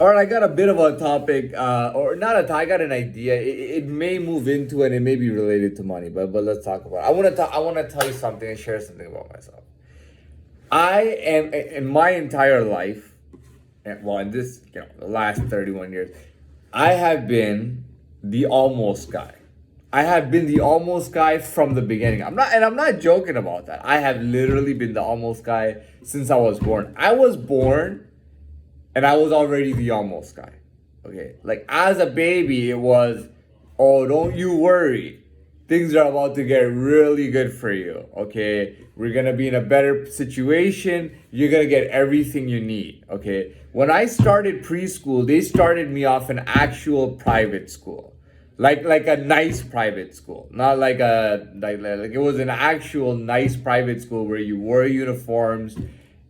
All right, I got a bit of a topic, or not a. I got an idea. It may move into and it may be related to money, but let's talk about it. I want to tell you something and share something about myself. I am in my entire life, well, in this the last 31 years, I have been the almost guy. I have been the almost guy from the beginning. I'm not joking about that. I have literally been the almost guy since I was born. I was born and I was already the almost guy. Okay, like as a baby, it was, oh, don't you worry, things are about to get really good for you. Okay, we're gonna be in a better situation. You're gonna get everything you need. Okay, when I started preschool, they started me off in actual private school, like a nice private school, not like like it was an actual nice private school where you wore uniforms,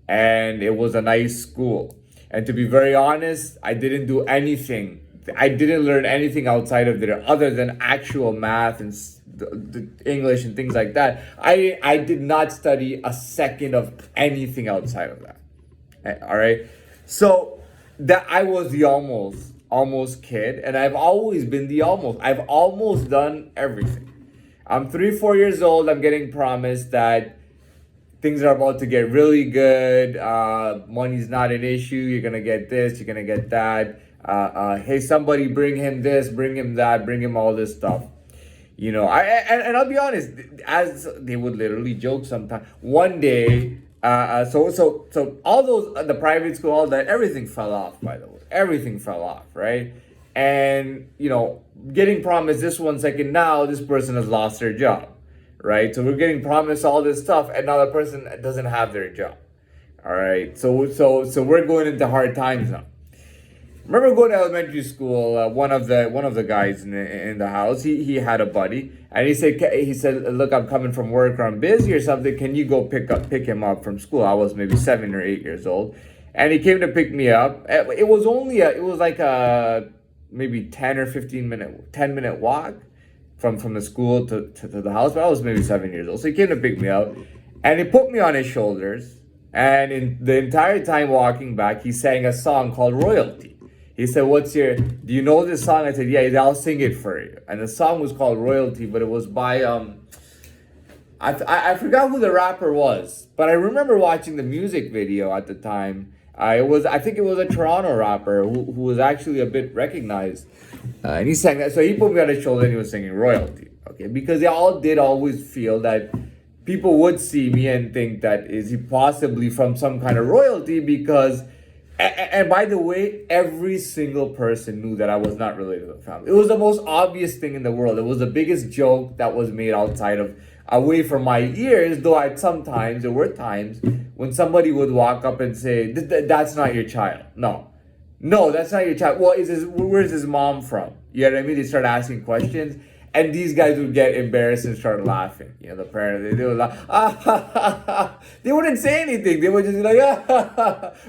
and it was a nice school. And to be very honest, I didn't do anything. I didn't learn anything outside of there other than actual math and the English and things like that. I did not study a second of anything outside of that. All right. So that I was the almost kid, and I've always been the almost. I've almost done everything. I'm 3 4 years old. I'm getting promised that things are about to get really good. Money's not an issue. You're gonna get this. You're gonna get that. Hey, somebody, bring him this. Bring him that. Bring him all this stuff. And I'll be honest, as they would literally joke sometimes. One day, so all those the private school, all that, everything fell off. By the way, everything fell off, right? And getting promised this 1 second, now this person has lost their job, right? So we're getting promised all this stuff, and now the person doesn't have their job. All right, so we're going into hard times now. Remember going to elementary school? One of the guys in the house, he had a buddy, and he said, look, I'm coming from work or I'm busy or something. Can you go pick him up from school? I was maybe 7 or 8 years old, and he came to pick me up. It was like a maybe 10 minute walk from the school to the house, but I was maybe 7 years old. So he came to pick me up, and he put me on his shoulders. And in the entire time walking back, he sang a song called Royalty. He said, do you know this song? I said, yeah, I'll sing it for you. And the song was called Royalty, but it was by, I forgot who the rapper was, but I remember watching the music video at the time. I think it was a Toronto rapper who was actually a bit recognized. And he sang that. So he put me on his shoulder and he was singing Royalty. Okay, because they all did always feel that people would see me and think that is he possibly from some kind of royalty, because and by the way, every single person knew that I was not related to the family. It was the most obvious thing in the world. It was the biggest joke that was made away from my ears, though there were times when somebody would walk up and say, that's not your child. No, that's not your child. Well, where's his mom from? You know what I mean? They start asking questions. And these guys would get embarrassed and start laughing. The parents, they would laugh. They wouldn't say anything. They would just be like,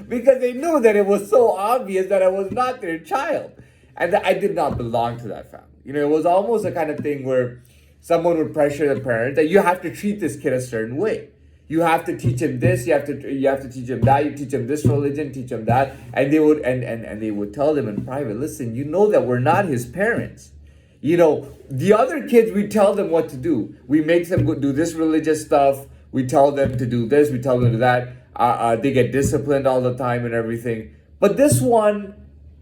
because they knew that it was so obvious that I was not their child. And that I did not belong to that family. It was almost a kind of thing where someone would pressure the parent that you have to treat this kid a certain way. You have to teach him this, you have to teach him that, you teach him this religion, teach him that. And they would and they would tell them in private, listen, that we're not his parents. The other kids, we tell them what to do. We make them go do this religious stuff. We tell them to do this. We tell them to do that. They get disciplined all the time and everything. But this one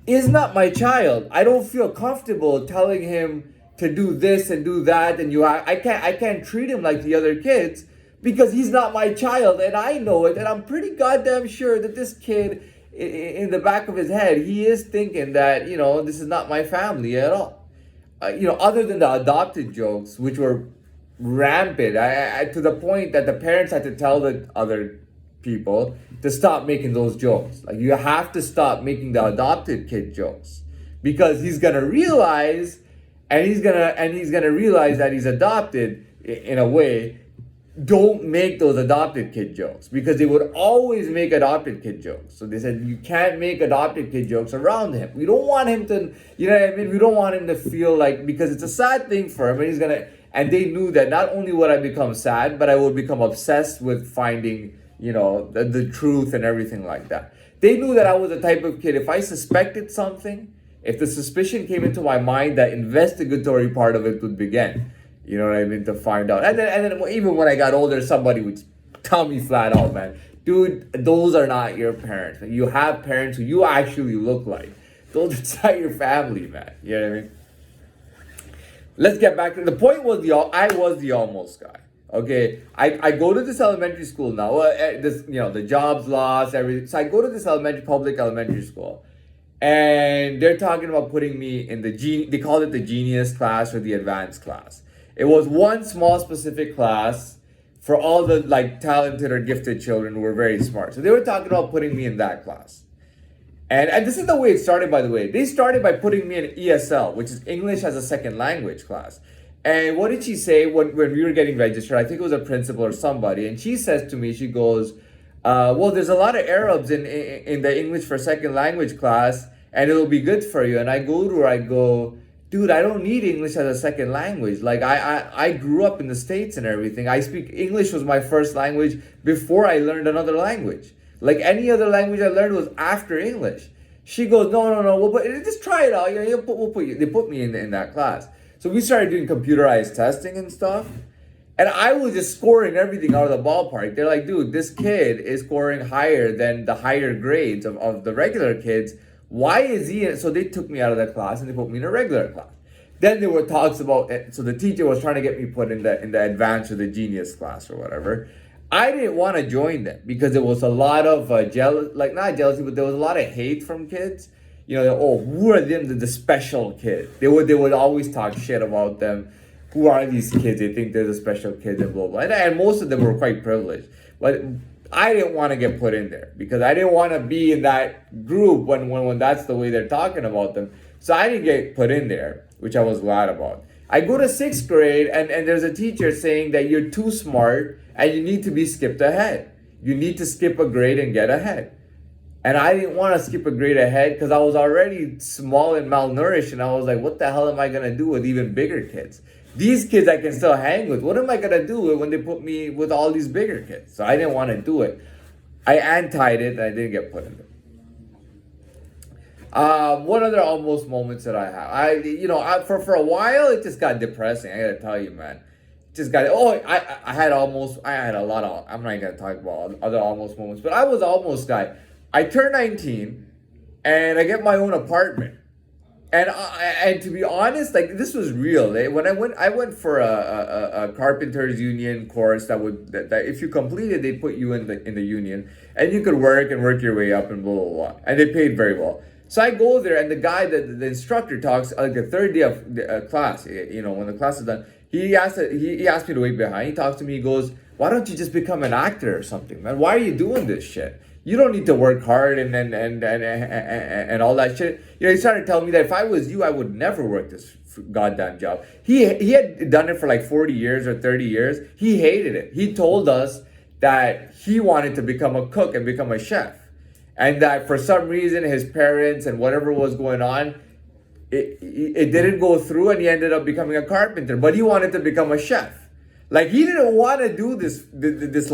is not my child. I don't feel comfortable telling him to do this and do that. And I can't treat him like the other kids because he's not my child. And I know it. And I'm pretty goddamn sure that this kid, in the back of his head, he is thinking that, this is not my family at all. Other than the adopted jokes, which were rampant, to the point that the parents had to tell the other people to stop making those jokes. Like, you have to stop making the adopted kid jokes, because he's gonna realize, and he's gonna realize that he's adopted in a way. Don't make those adopted kid jokes, because they would always make adopted kid jokes. So they said, you can't make adopted kid jokes around him. We don't want him to, you know what I mean? We don't want him to feel like, because it's a sad thing for him, and they knew that not only would I become sad, but I would become obsessed with finding, the truth and everything like that. They knew that I was the type of kid, if I suspected something, if the suspicion came into my mind, that investigatory part of it would begin. You know what I mean? To find out. And then even when I got older, somebody would tell me flat out, man, dude, those are not your parents. You have parents who you actually look like. Those are not your family, man. You know what I mean? Let's get back to the point. I was the almost guy. Okay, I go to this elementary school now. This, the jobs lost, everything. So I go to this public elementary school, and they're talking about putting me in they called it the genius class or the advanced class. It was one small specific class for all the like talented or gifted children who were very smart. So they were talking about putting me in that class. And this is the way it started, by the way. They started by putting me in ESL, which is English as a Second Language class. And what did she say when we were getting registered? I think it was a principal or somebody. And she says to me, she goes, well, there's a lot of Arabs in the English for Second Language class, and it'll be good for you. And I go to her, I go, dude, I don't need English as a second language. Like, I grew up in the States and everything. English was my first language before I learned another language. Like, any other language I learned was after English. She goes, no, just try it out. They put me in that class. So we started doing computerized testing and stuff. And I was just scoring everything out of the ballpark. They're like, dude, this kid is scoring higher than the higher grades of the regular kids. Why is he in? So they took me out of that class and they put me in a regular class. Then there were talks about, so the teacher was trying to get me put in the advanced or the genius class or whatever. I didn't want to join them because there was a lot of not jealousy, but there was a lot of hate from kids. Who are them, the special kid? They would always talk shit about them. Who are these kids? They think they're the special kids and blah, blah. And most of them were quite privileged. But I didn't want to get put in there because I didn't want to be in that group when that's the way they're talking about them. So I didn't get put in there, which I was glad about. I go to 6th grade and there's a teacher saying that you're too smart and you need to be skipped ahead. You need to skip a grade and get ahead. And I didn't want to skip a grade ahead because I was already small and malnourished. And I was like, what the hell am I going to do with even bigger kids? These kids I can still hang with. What am I going to do when they put me with all these bigger kids? So I didn't want to do it. I antied it and I didn't get put in there. What other almost moments that I have? For a while, it just got depressing. I got to tell you, man. I had a lot of, I'm not going to talk about other almost moments, but I was almost guy. I turned 19 and I get my own apartment. And to be honest, like, this was real. When I went for a carpenters union course that if you completed, they put you in the union and you could work your way up and blah, blah, blah. And they paid very well. So I go there and the guy, the instructor talks, like the third day of the class, when the class is done, he asked me to wait behind. He talks to me, he goes, why don't you just become an actor or something, man? Why are you doing this shit? You don't need to work hard and all that shit. He started telling me that if I was you, I would never work this goddamn job. He had done it for like 40 years or 30 years. He hated it. He told us that he wanted to become a cook and become a chef. And that for some reason, his parents and whatever was going on, it didn't go through and he ended up becoming a carpenter. But he wanted to become a chef. Like, he didn't want to do this